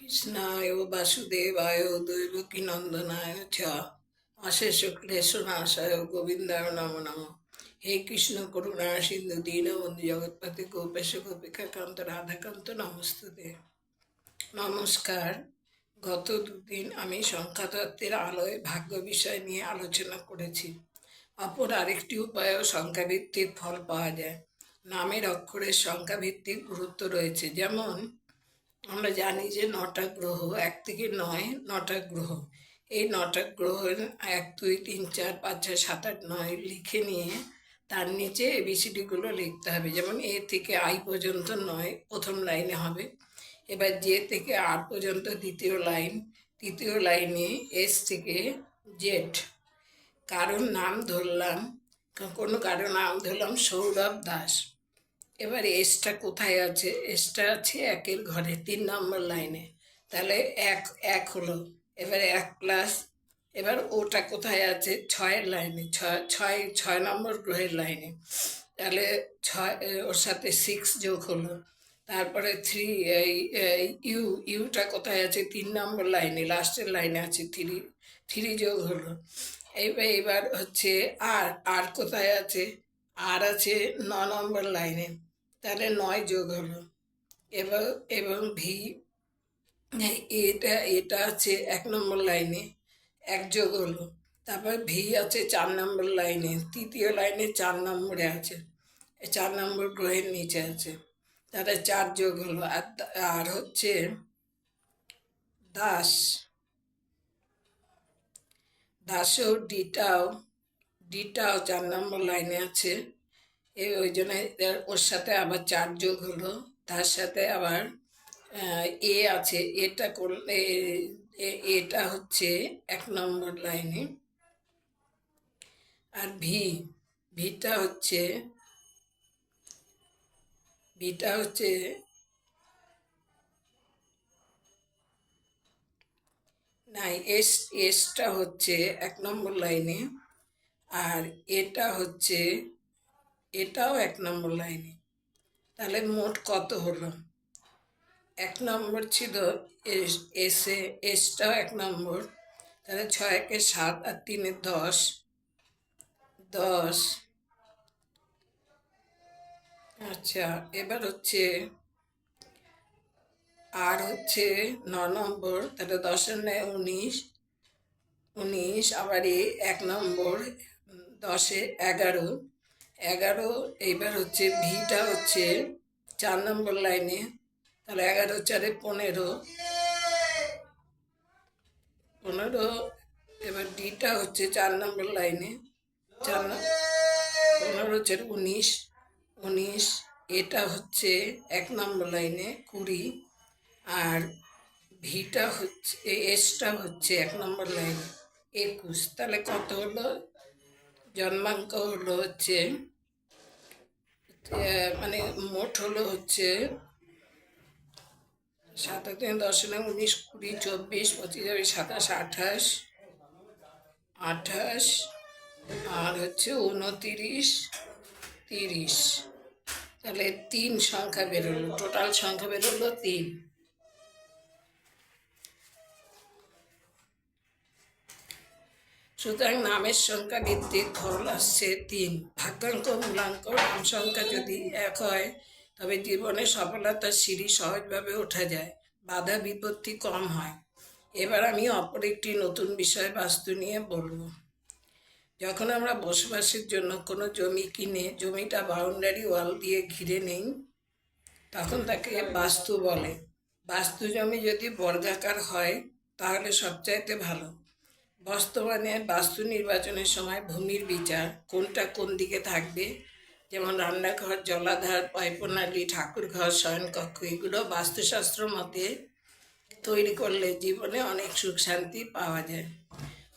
কৃষ্ণায় বাসুদেবায় দৈবকী নন্দনায় চ অশেষ ক্লেশনাশায় গোবিন্দায় নম নম। হে কৃষ্ণ করুণা সিন্ধু দীনবন্ধু জগৎপতি গোপেশ গোপিকাকান্ত রাধাকান্ত নমস্তুতে। নমস্কার। গত দুদিন আমি সংখ্যাতত্ত্বের আলোয় ভাগ্য বিষয় নিয়ে আলোচনা করেছি। অপর আরেকটি উপায়েও সংখ্যাভিত্তিক ফল পাওয়া যায়। নামের অক্ষরের সংখ্যাভিত্তিক গুরুত্ব রয়েছে। যেমন আমরা জানি যে 9টা গ্রহ, 1 থেকে 9 9টা গ্রহ। এই 9টা গ্রহের 1 2 3 4 5 6 7 8 9 লিখে নিয়ে তার নিচে এবিসিডিগুলো লিখতে হবে। যেমন এ থেকে আই পর্যন্ত 9 প্রথম লাইনে হবে। এবার জে থেকে আর পর্যন্ত দ্বিতীয় লাইন, তৃতীয় লাইনে এস থেকে জেড। কারোর নাম ধরলাম, কোনো কারোর নাম ধরলাম সৌরভ দাস। এবার এসটা কোথায় আছে? এসটা আছে 1-এর ঘরে 3 নম্বর লাইনে, তাহলে এক এক হলো। এবার 1 প্লাস, এবার ওটা কোথায় আছে? 6-এর লাইনে, ছয় 6 নম্বর গ্রহের লাইনে, তাহলে 6 ওর সাথে 6 যোগ হলো। তারপরে 3 ইউটা কোথায় আছে? 3 নম্বর লাইনে, লাস্টের লাইনে আছে 3 যোগ হলো। এবার হচ্ছে আর কোথায় আছে? আর আছে 9 নম্বর লাইনে, তাহলে 9 যোগ হলো। এবং ভি, এটা আছে 1 নম্বর লাইনে, 1 যোগ হলো। তারপর ভি আছে 4 নম্বর লাইনে, তৃতীয় লাইনে 4 নম্বরে আছে, 4 নম্বর গ্রহের নিচে আছে, তাহলে 4 যোগ হলো। আর হচ্ছে দাস, দাসও ডিটাও 4 নম্বর লাইনে আছে। ওই জন্য ওর সাথে আবার 4 যোগ হলো। তার সাথে আবার এ আছে, এটা করলে এটা হচ্ছে 1 নম্বর লাইনে। আর ভিটা হচ্ছে নাই, এসটা হচ্ছে 1 নম্বর লাইনে। আর এটাও 1 নম্বর লাইনে। তাহলে মোট কত হলো? 1 নম্বর ছিল এসটাও 1 নম্বর, তাহলে 6 1 7 আর 3 10 10। আচ্ছা, এবার হচ্ছে আর হচ্ছে 9 নম্বর, তাহলে 10 9 19, আবার 1 নম্বর, 10 11। এইবার হচ্ছে ভিটা হচ্ছে 4 নম্বর লাইনে, তাহলে 11 4 15। এবার ডিটা হচ্ছে 4 নম্বর লাইনে, 15 4 19। এটা হচ্ছে 1 নম্বর লাইনে 20। আর ভিটা হচ্ছে, এসটা হচ্ছে 1 নম্বর লাইনে 21। তাহলে কত হলো? জন্মাঙ্ক হলো হচ্ছে মানে মোট হলো হচ্ছে 7 10 19 20 24 25 27 28 আর হচ্ছে 29 30। তাহলে 3 সংখ্যা বেরোলো, টোটাল সংখ্যা বেরোলো 3। সুতরাং নামের সংখ্যা ভিত্তিক ফল আসছে 3। ভাগ্যাঙ্ক মূলাঙ্ক নাম সংখ্যা যদি 1 হয় তবে জীবনে সফলতার সিঁড়ি সহজভাবে ওঠা যায়, বাধা বিপত্তি কম হয়। এবার আমি অপর একটি নতুন বিষয় বাস্তু নিয়ে বলবো। যখন আমরা বসবাসের জন্য কোনো জমি কিনে জমিটা বাউন্ডারি ওয়াল দিয়ে ঘিরে নেই, তখন তাকে বাস্তু বলে। বাস্তু জমি যদি বর্গাকার হয় তাহলে সবচাইতে ভালো। বর্তমানে বাস্তু নির্বাচনের সময় ভূমির বিচার, কোনটা কোন দিকে থাকবে, যেমন রান্নাঘর, জলাধার, পাইপ্রণালী, ঠাকুরঘর, শয়নকক্ষ, এগুলো বাস্তুশাস্ত্র মতে তৈরি করলে জীবনে অনেক সুখ শান্তি পাওয়া যায়।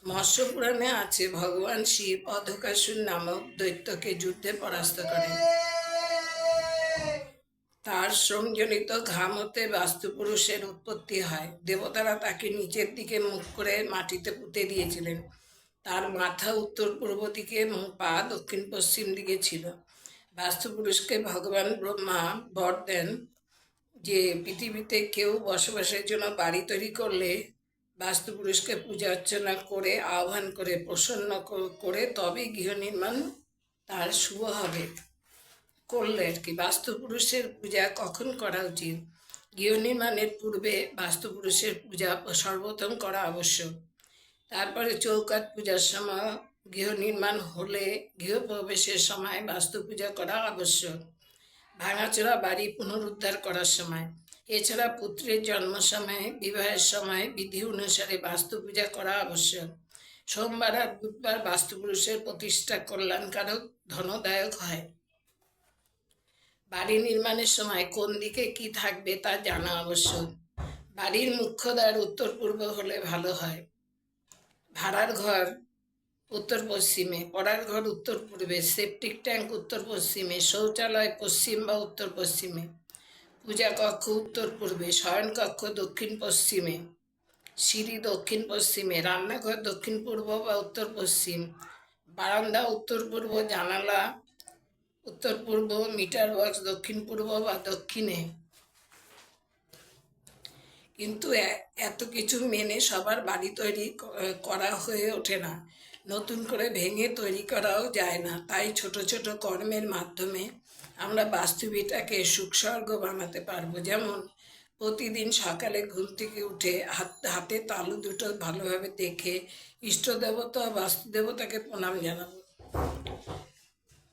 মৎস্য পুরাণে আছে ভগবান শিব অধকাসুর নামক দৈত্যকে যুদ্ধে পরাস্ত করেন। তার শ্রমজনিত ঘাম হতে বাস্তুপুরুষের উৎপত্তি হয়। দেবতারা তাকে নিচের দিকে মুখ করে মাটিতে পুঁতে দিয়েছিলেন। তার মাথা উত্তর পূর্ব দিকে এবং পা দক্ষিণ পশ্চিম দিকে ছিল। বাস্তুপুরুষকে ভগবান ব্রহ্মা বর দেন যে পৃথিবীতে কেউ বসবাসের জন্য বাড়ি তৈরি করলে বাস্তুপুরুষকে পূজা অর্চনা করে আহ্বান করে প্রসন্ন করে তবেই গৃহ নির্মাণ তার শুভ হবে, করলে আর কি। বাস্তুপুরুষের পূজা কখন করা উচিত? গৃহ নির্মাণের পূর্বে বাস্তুপুরুষের পূজা সর্বপ্রথম করা আবশ্যক। তারপরে চৌকাঠ পূজার সময়, গৃহ নির্মাণ হলে গৃহপ্রবেশের সময় বাস্তু পূজা করা আবশ্যক। ভাঙাচোরা বাড়ি পুনরুদ্ধার করার সময়, এছাড়া পুত্রের জন্ম সময়, বিবাহের সময় বিধি অনুসারে বাস্তু পূজা করা আবশ্যক। সোমবার আর বুধবার বাস্তুপুরুষের প্রতিষ্ঠা কল্যাণকারক ধনদায়ক হয়। বাড়ি নির্মাণের সময় কোন দিকে কি থাকবে তা জানা আবশ্যক। বাড়ির মুখ্য দ্বার উত্তর পূর্ব হলে ভালো হয়। ভাড়ার ঘর উত্তর পশ্চিমে, পড়ার ঘর উত্তর পূর্বে, সেপটিক ট্যাঙ্ক উত্তর পশ্চিমে, শৌচালয় পশ্চিম বা উত্তর পশ্চিমে, পূজা কক্ষ উত্তর পূর্বে, শয়ন কক্ষ দক্ষিণ পশ্চিমে, সিঁড়ি দক্ষিণ পশ্চিমে, রান্নাঘর দক্ষিণ পূর্ব বা উত্তর পশ্চিম, বারান্দা উত্তর পূর্ব, জানালা উত্তর পূর্ব, মিটার বক্স দক্ষিণ পূর্ব বা দক্ষিণে। কিন্তু এত কিছু মেনে সবার বাড়ি তৈরি করা হয়ে ওঠে না, নতুন করে ভেঙে তৈরি করাও যায় না। তাই ছোট ছোট কর্মের মাধ্যমে আমরা বাস্তুবিটাকে সুখস্বর্গ বানাতে পারবো। যেমন প্রতিদিন সকালে ঘুম থেকে উঠে হাতে তালু দুটো ভালোভাবে দেখে ইষ্ট দেবতা বাস্তু দেবতাকে প্রণাম জানাবো।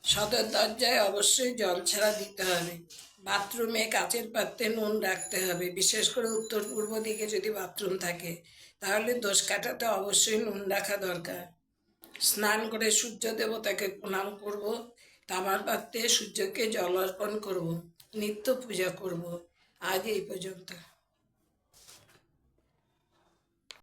সদর দরজায় অবশ্যই জল ছাড়া দিতে হবে। বাথরুমে কাচের পাত্রে নুন রাখতে হবে, বিশেষ করে উত্তর পূর্ব দিকে যদি বাথরুম থাকে তাহলে দোষ কাটাতে অবশ্যই নুন রাখা দরকার। স্নান করে সূর্য দেবতাকে প্রণাম করব, তামার পাত্রে সূর্যকে জল অর্পণ করব, নিত্য পূজা করব। আজ এই পর্যন্ত।